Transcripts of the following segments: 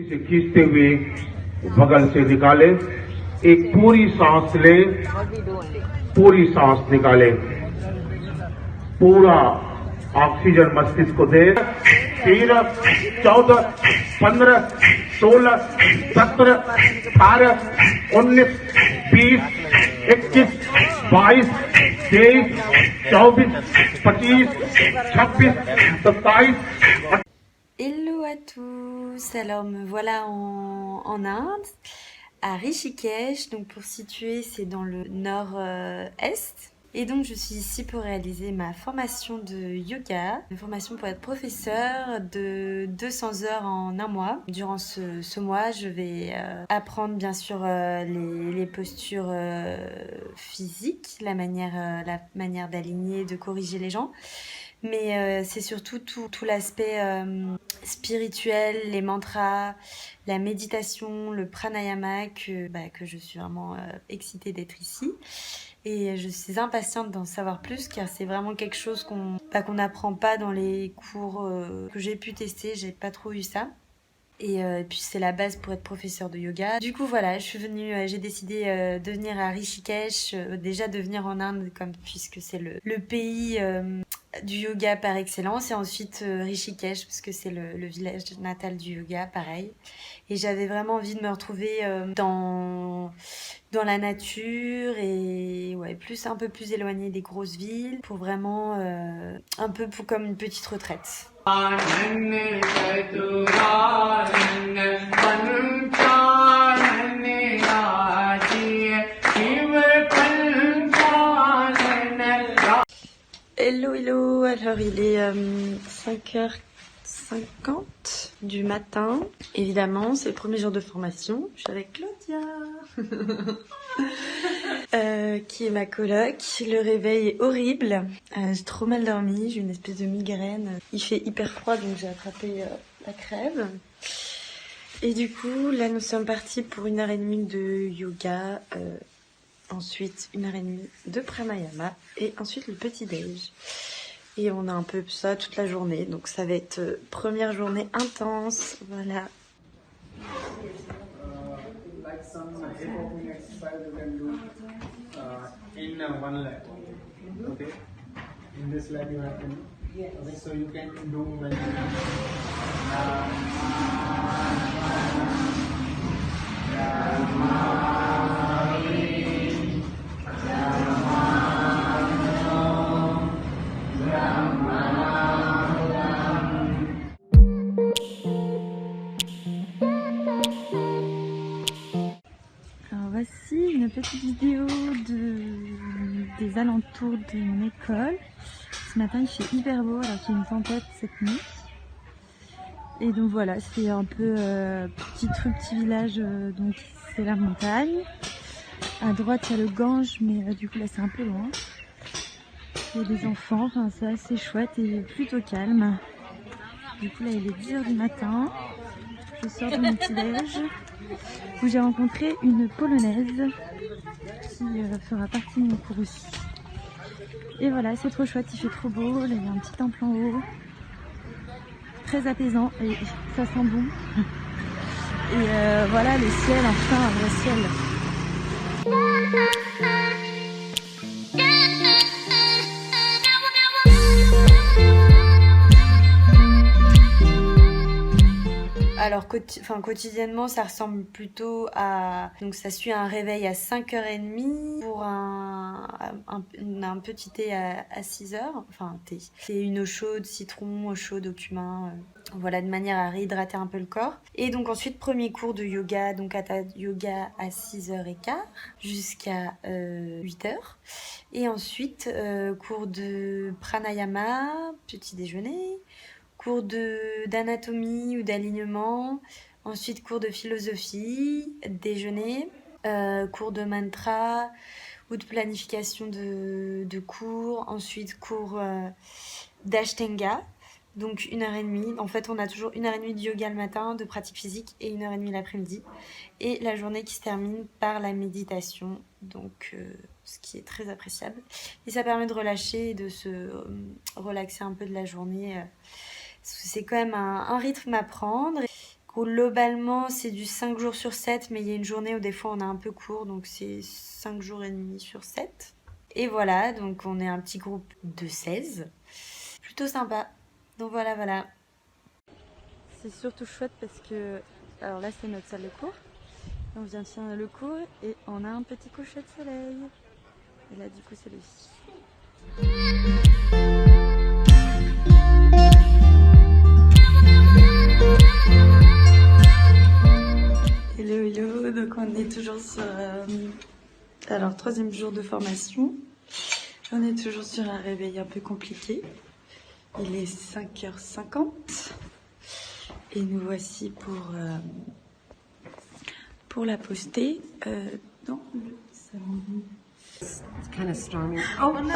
से खींचते हुए बगल से निकाले, एक पूरी सांस ले, पूरी सांस निकाले, पूरा ऑक्सीजन मस्तिष्क को दे। 13, 14, 15, 16, 17, 18, 19, 20, 21, 22, 23, 24, 25, 26, 27. Hello à tous, alors me voilà en Inde, à Rishikesh, donc pour situer c'est dans le nord-est. Et donc je suis ici pour réaliser ma formation de yoga, une formation pour être professeur de 200 heures en un mois. Durant ce mois, je vais apprendre bien sûr les postures physiques, la manière d'aligner, de corriger les gens. Mais c'est surtout tout l'aspect spirituel, les mantras, la méditation, le pranayama que je suis vraiment excitée d'être ici. Et je suis impatiente d'en savoir plus car c'est vraiment quelque chose qu'on n'apprend pas dans les cours que j'ai pu tester, j'ai pas trop eu ça. Et puis c'est la base pour être professeur de yoga. Du coup voilà, j'ai décidé de venir à Rishikesh, déjà de venir en Inde puisque c'est le pays du yoga par excellence, et ensuite Rishikesh parce que c'est le village natal du yoga, pareil. Et j'avais vraiment envie de me retrouver dans la nature et ouais, un peu plus éloignée des grosses villes pour vraiment un peu comme une petite retraite. Hello, alors il est 5h50 du matin. Évidemment, c'est le premier jour de formation. Je suis avec Claudia, qui est ma coloc. Le réveil est horrible. J'ai trop mal dormi, j'ai une espèce de migraine. Il fait hyper froid, donc j'ai attrapé la crève. Et du coup, là, nous sommes partis pour 1h30 de yoga. Ensuite, 1h30 de pranayama. Et ensuite, le petit-déj. Et on a un peu ça toute la journée. Donc, ça va être première journée intense. Voilà. Like some hip hopping exercise you can do in one leg. Okay. In this leg you have to. Okay. So you can do when Alors voici une petite vidéo des alentours de mon école. Ce matin il fait hyper beau alors qu'il y a une tempête cette nuit. Et donc voilà, c'est un peu petit village, donc c'est la montagne. À droite il y a le Gange, mais du coup là c'est un peu loin. Il y a des enfants, enfin c'est assez chouette et plutôt calme. Du coup là il est 10h du matin. Je sors de mon petit-déj où j'ai rencontré une Polonaise qui fera partie de mon cours aussi. Et voilà, c'est trop chouette, il fait trop beau, là, il y a un petit temple en haut, très apaisant et ça sent bon. Et voilà le ciel, enfin un vrai ciel. Alors quotidiennement ça ressemble plutôt à... Donc ça suit un réveil à 5h30 pour un petit thé à 6h. Enfin un thé. C'est une eau chaude, citron, eau chaude au cumin. Voilà, de manière à réhydrater un peu le corps. Et donc ensuite premier cours de yoga, donc hatha yoga à 6h15 jusqu'à 8h. Et ensuite cours de pranayama, petit déjeuner. Cours d'anatomie ou d'alignement, ensuite cours de philosophie, déjeuner, cours de mantra ou de planification de cours, ensuite cours d'ashtanga, donc 1h30. En fait, on a toujours 1h30 de yoga le matin, de pratique physique, et 1h30 l'après-midi. Et la journée qui se termine par la méditation, donc ce qui est très appréciable. Et ça permet de relâcher et de se relaxer un peu de la journée. C'est quand même un rythme à prendre. Globalement, c'est du 5 jours sur 7, mais il y a une journée où des fois on a un peu court, donc c'est 5 jours et demi sur 7. Et voilà, donc on est un petit groupe de 16. Plutôt sympa. Donc voilà, voilà. C'est surtout chouette parce que, alors là c'est notre salle de cours. On vient de finir le cours et on a un petit coucher de soleil. Et là du coup c'est le Hello, hello, donc on est toujours sur... alors, 3e jour de formation. On est toujours sur un réveil un peu compliqué. Il est 5h50. Et nous voici pour la poster dans le salon. It's kind of strong. Oh no!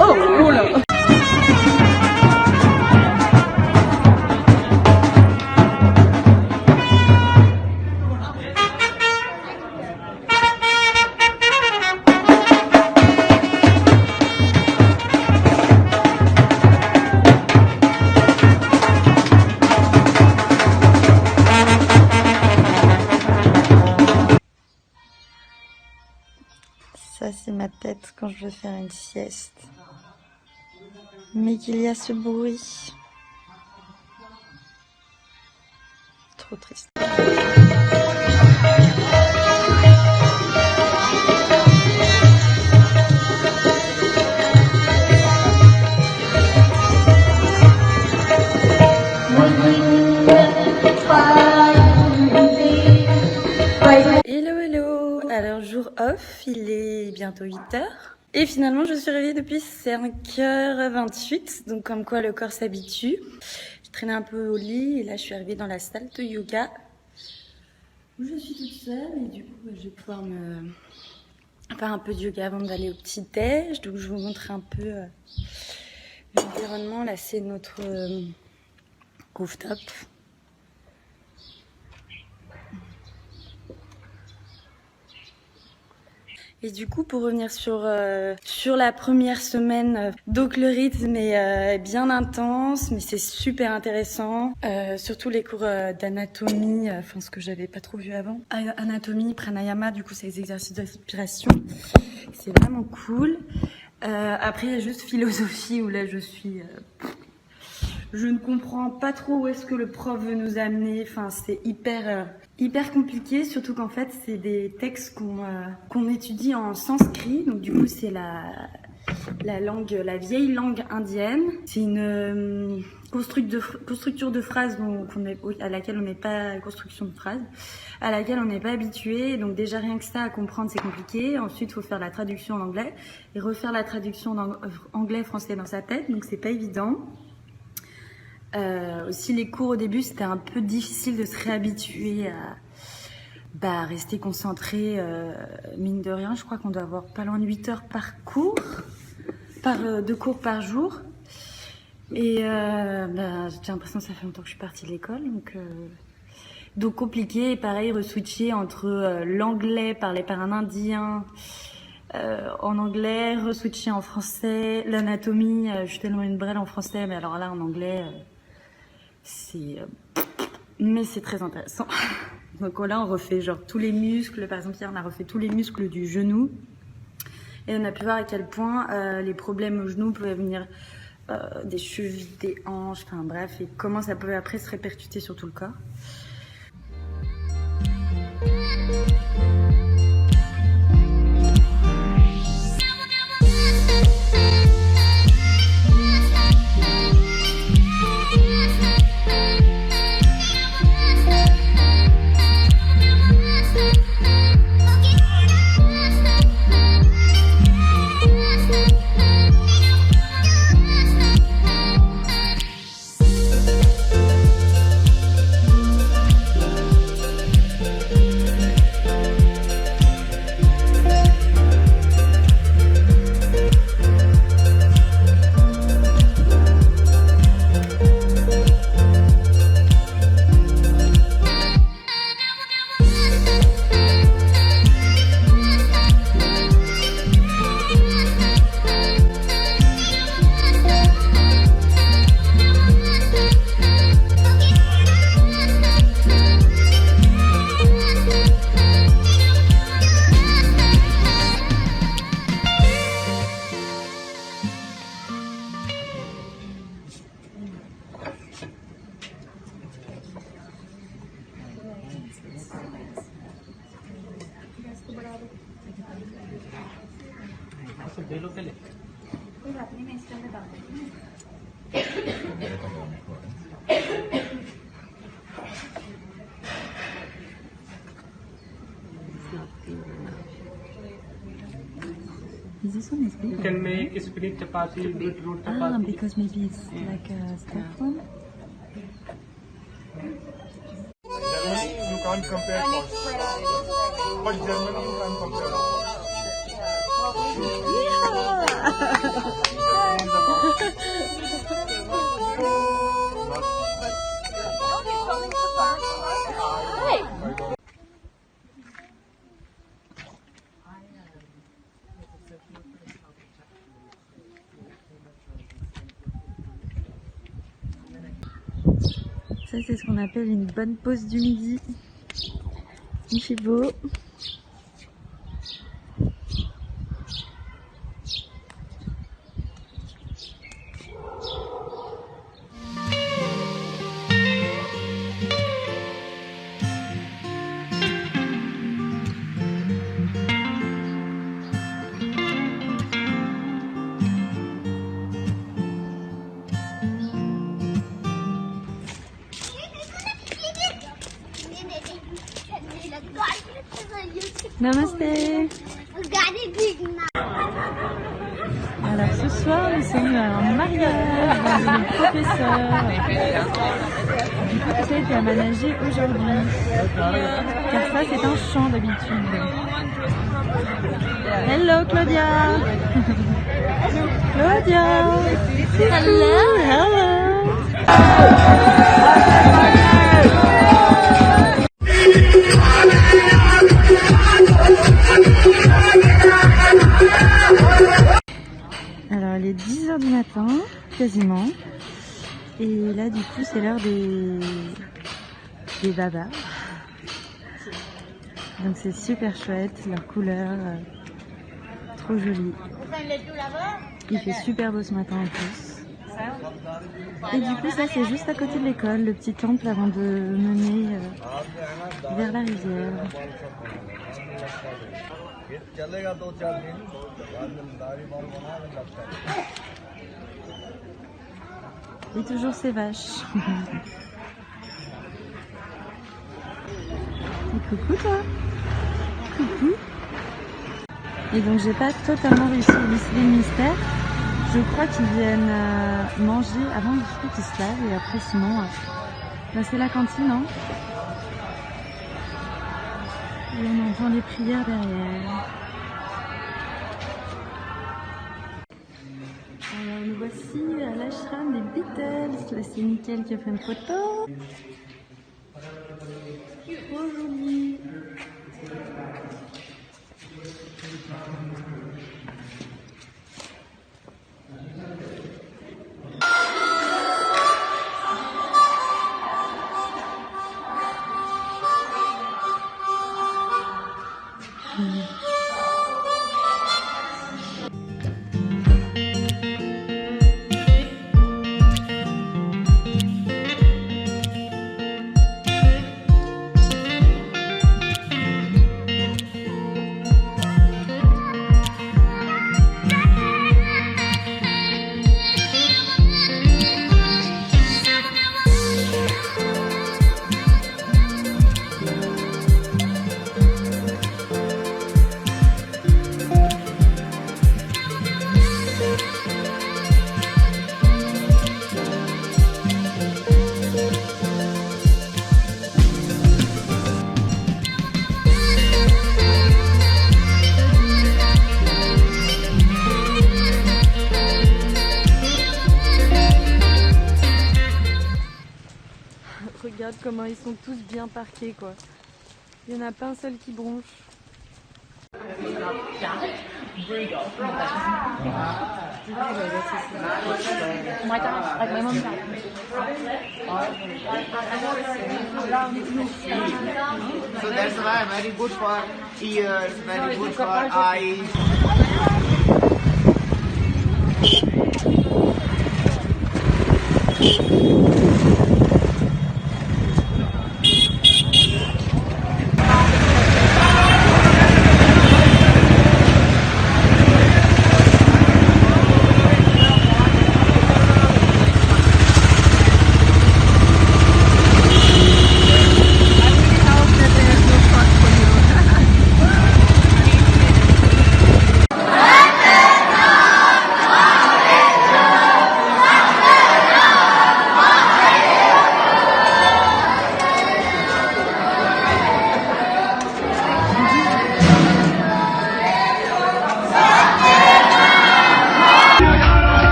Oh là. Ça, c'est ma tête quand je veux faire une sieste. Mais qu'il y a ce bruit. Trop triste. Hello, hello. Alors, jour off, il est bientôt 8h. Et finalement, je suis réveillée depuis 5h28. Donc, comme quoi le corps s'habitue. Je traînais un peu au lit et là, je suis arrivée dans la salle de yoga où je suis toute seule. Et du coup, je vais pouvoir me faire un peu de yoga avant d'aller au petit-déj. Donc, je vous montre un peu l'environnement. Là, c'est notre rooftop. Et du coup, pour revenir sur la première semaine, donc le rythme est bien intense, mais c'est super intéressant. Surtout les cours d'anatomie, enfin ce que j'avais pas trop vu avant. Anatomie, pranayama, du coup c'est les exercices de respiration. C'est vraiment cool. Après, il y a juste philosophie où là je suis... je ne comprends pas trop où est-ce que le prof veut nous amener. Enfin, c'est hyper compliqué, surtout qu'en fait, c'est des textes qu'on étudie en sanskrit. Donc, du coup, c'est la vieille langue indienne. C'est une constructure de phrases à laquelle on n'est pas construction de phrases, à laquelle on n'est pas habitué. Donc, déjà rien que ça à comprendre, c'est compliqué. Ensuite, il faut faire la traduction en anglais et refaire la traduction anglais-français dans sa tête. Donc, c'est pas évident. Aussi les cours au début c'était un peu difficile de se réhabituer à rester concentré, mine de rien je crois qu'on doit avoir pas loin de 8 heures par cours, de cours par jour et j'ai l'impression que ça fait longtemps que je suis partie de l'école donc compliqué et pareil re-switcher entre l'anglais parlé par un indien en anglais, re-switcher en français, l'anatomie, je suis tellement une brêle en français mais alors là en anglais mais c'est très intéressant. Donc là, on refait genre tous les muscles. Par exemple, hier, on a refait tous les muscles du genou. Et on a pu voir à quel point les problèmes au genou pouvaient venir des chevilles, des hanches, enfin bref, et comment ça pouvait après se répercuter sur tout le corps. Is this one is big? You can make spinach chapati, beetroot chapati. Ah, because maybe it's like a stuffed one. Germany, you can't compare cost. But Germany, you can compare cost. Ça, c'est ce qu'on appelle une bonne pause du midi. Il fait beau. Namasté. Alors ce soir nous sommes en mariage dans le professeur. Du coup tout ça a été aménagé aujourd'hui. Car ça c'est un champ d'habitude. Hello Claudia. Claudia. Hello. Hello. Alors il est 10h du matin, quasiment. Et là du coup c'est l'heure des babas. Donc c'est super chouette, leur couleur, trop jolie. Il fait super beau ce matin en plus. Et du coup ça c'est juste à côté de l'école, le petit temple avant de mener vers la rivière. Et toujours ces vaches. Et coucou toi. Coucou. Et donc j'ai pas totalement réussi à élucider le mystère. Je crois qu'ils viennent manger avant qu'ils se lavent et après sinon bah, c'est la cantine, hein. Et on entend les prières derrière. Alors nous voici à l'ashram des Beatles. Là c'est Mickaël qui a fait une photo. Trop joli. Regarde comment ils sont tous bien parqués quoi. Il n'y en a pas un seul qui bronche. So that's why very good for ears, very good for eyes.